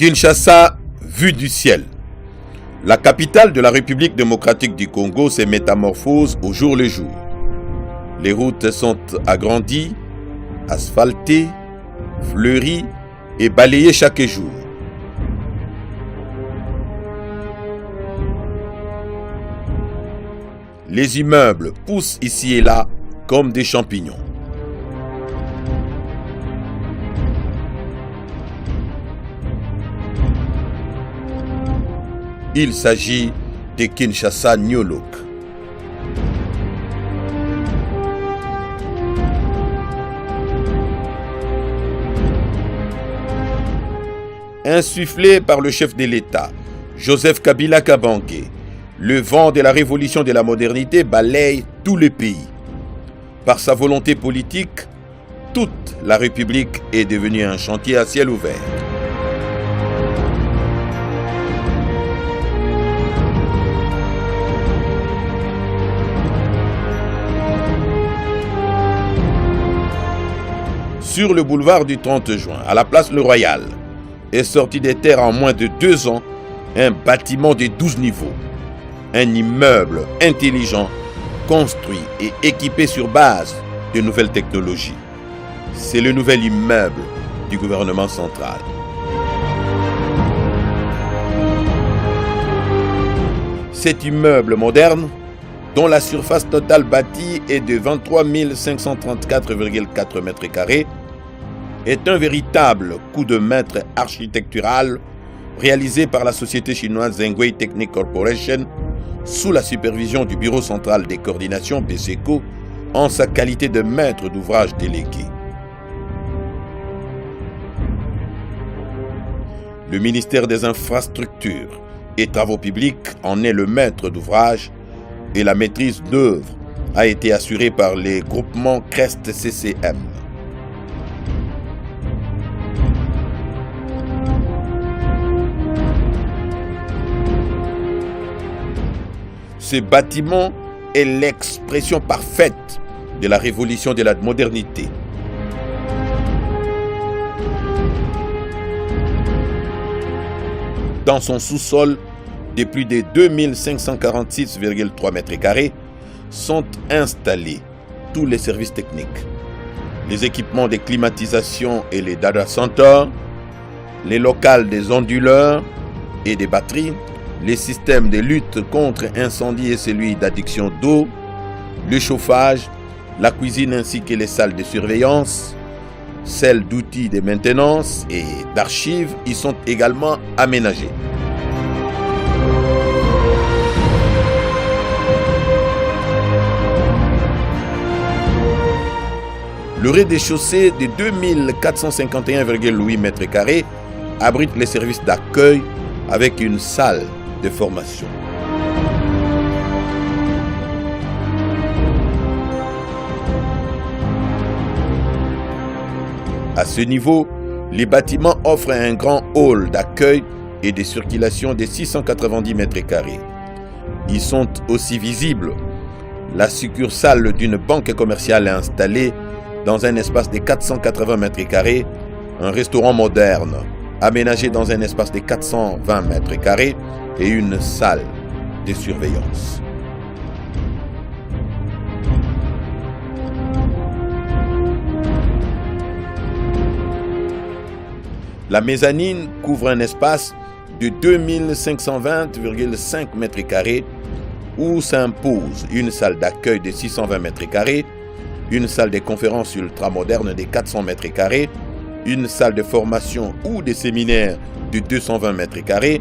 Kinshasa, vue du ciel. La capitale de la République démocratique du Congo se métamorphose au jour le jour. Les routes sont agrandies, asphaltées, fleuries et balayées chaque jour. Les immeubles poussent ici et là comme des champignons. Il s'agit de Kinshasa New Look. Insufflé par le chef de l'État, Joseph Kabila Kabange, le vent de la révolution de la modernité balaye tout le pays. Par sa volonté politique, toute la République est devenue un chantier à ciel ouvert. Sur le boulevard du 30 juin, à la place Le Royal, est sorti des terres en moins de 2 ans un bâtiment de 12 niveaux. Un immeuble intelligent, construit et équipé sur base de nouvelles technologies. C'est le nouvel immeuble du gouvernement central. Cet immeuble moderne, dont la surface totale bâtie est de 23 534,4 m², est un véritable coup de maître architectural réalisé par la société chinoise Zhengwei Technic Corporation sous la supervision du Bureau central des coordinations BCECO en sa qualité de maître d'ouvrage délégué. Le ministère des Infrastructures et Travaux publics en est le maître d'ouvrage et la maîtrise d'œuvre a été assurée par les groupements Crest CCM. Ce bâtiment est l'expression parfaite de la révolution de la modernité. Dans son sous-sol de plus de 2546,3 m², sont installés tous les services techniques, les équipements de climatisation et les data centers, les locales des onduleurs et des batteries, les systèmes de lutte contre incendie et celui d'adduction d'eau, le chauffage, la cuisine ainsi que les salles de surveillance, celles d'outils de maintenance et d'archives y sont également aménagées. Le rez-de-chaussée de 2451,8 m² abrite les services d'accueil avec une salle de formation. À ce niveau, les bâtiments offrent un grand hall d'accueil et de circulation de 690 m². Ils sont aussi visibles la succursale d'une banque commerciale installée dans un espace de 480 m², un restaurant moderne aménagé dans un espace de 420 m² et une salle de surveillance. La mezzanine couvre un espace de 2520,5 m² où s'impose une salle d'accueil de 620 m², une salle de conférences ultramoderne de 400 m², une salle de formation ou de séminaire de 220 m²,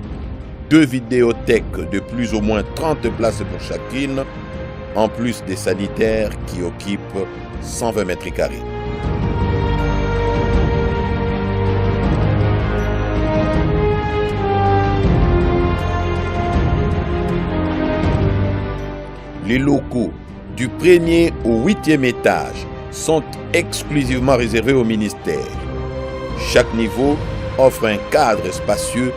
2 vidéothèques de plus ou moins 30 places pour chacune, en plus des sanitaires qui occupent 120 m². Les locaux du 1er au 8e étage sont exclusivement réservés au ministère. Chaque niveau offre un cadre spacieux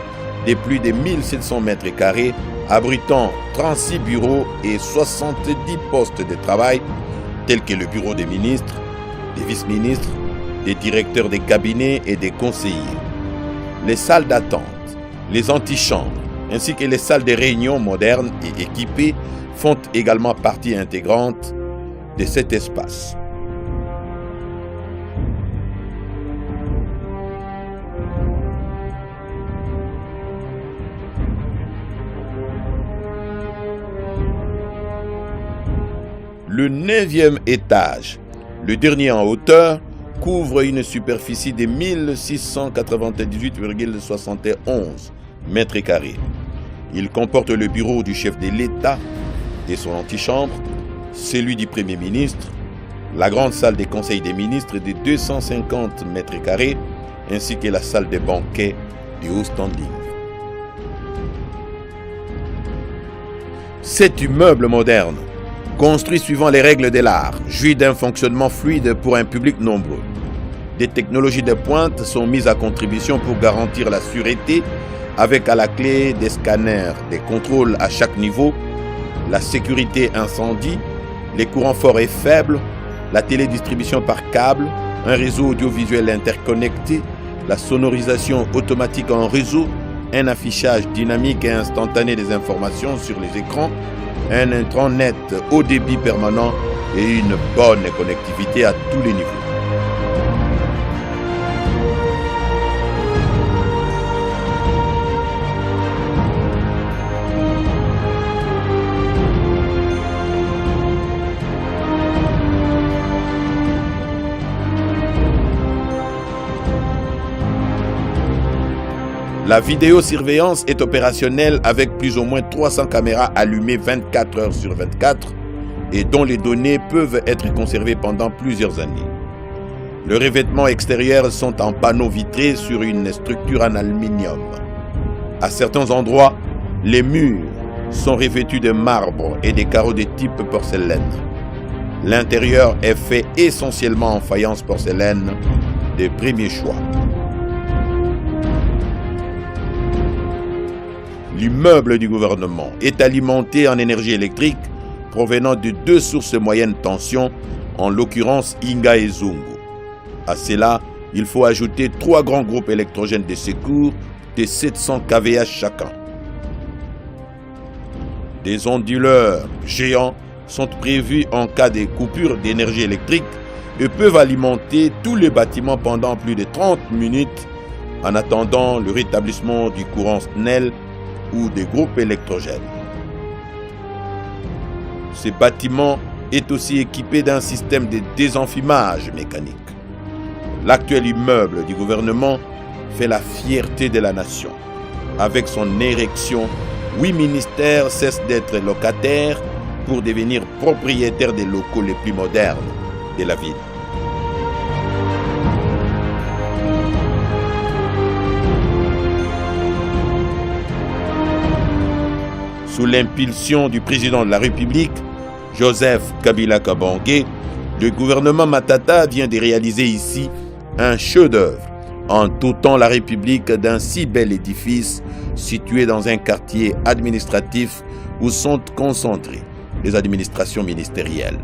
de plus de 1700 m², abritant 36 bureaux et 70 postes de travail, tels que le bureau des ministres, des vice-ministres, des directeurs des cabinets et des conseillers. Les salles d'attente Les antichambres ainsi que les salles de réunion modernes et équipées font également partie intégrante de cet espace. Le 9e étage, le dernier en hauteur, couvre une superficie de 1698,71 mètres carrés. Il comporte le bureau du chef de l'État et son antichambre, celui du Premier ministre, la grande salle des conseils des ministres de 250 mètres carrés, ainsi que la salle des banquets du haut standing. Cet immeuble moderne, construit suivant les règles de l'art, jouit d'un fonctionnement fluide pour un public nombreux. Des technologies de pointe sont mises à contribution pour garantir la sûreté, avec à la clé des scanners, des contrôles à chaque niveau, la sécurité incendie, les courants forts et faibles, la télédistribution par câble, un réseau audiovisuel interconnecté, la sonorisation automatique en réseau, un affichage dynamique et instantané des informations sur les écrans, un intranet haut débit permanent et une bonne connectivité à tous les niveaux. La vidéosurveillance est opérationnelle avec plus ou moins 300 caméras allumées 24 heures sur 24 et dont les données peuvent être conservées pendant plusieurs années. Le revêtement extérieur sont en panneaux vitrés sur une structure en aluminium. À certains endroits, les murs sont revêtus de marbre et des carreaux de type porcelaine. L'intérieur est fait essentiellement en faïence porcelaine de premier choix. L'immeuble du gouvernement est alimenté en énergie électrique provenant de 2 sources moyenne tension, en l'occurrence Inga et Zungu. À cela, il faut ajouter 3 grands groupes électrogènes de secours de 700 kVA chacun. Des onduleurs géants sont prévus en cas de coupure d'énergie électrique et peuvent alimenter tous les bâtiments pendant plus de 30 minutes en attendant le rétablissement du courant SNEL ou des groupes électrogènes. Ce bâtiment est aussi équipé d'un système de désenfumage mécanique. L'actuel immeuble du gouvernement fait la fierté de la nation. Avec son érection, 8 ministères cessent d'être locataires pour devenir propriétaires des locaux les plus modernes de la ville. Sous l'impulsion du président de la République, Joseph Kabila Kabange, le gouvernement Matata vient de réaliser ici un chef-d'œuvre en dotant la République d'un si bel édifice situé dans un quartier administratif où sont concentrées les administrations ministérielles.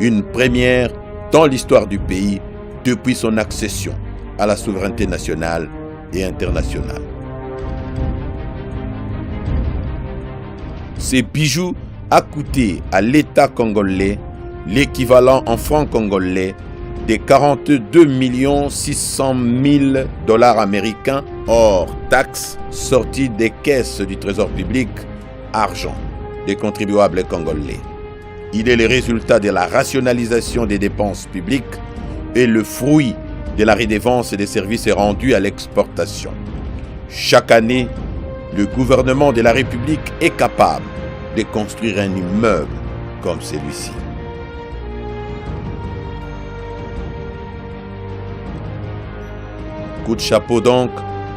Une première dans l'histoire du pays depuis son accession à la souveraineté nationale et internationale. Ces bijoux a coûté à l'État congolais l'équivalent en francs congolais de 42 600 000 $ américains hors taxes sortis des caisses du Trésor public, argent des contribuables congolais. Il est le résultat de la rationalisation des dépenses publiques et le fruit de la redevance des services rendus à l'exportation. Chaque année, le gouvernement de la République est capable de construire un immeuble comme celui-ci. Coup de chapeau donc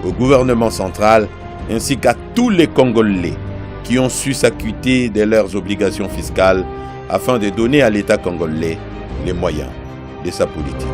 au gouvernement central ainsi qu'à tous les Congolais qui ont su s'acquitter de leurs obligations fiscales afin de donner à l'État congolais les moyens de sa politique.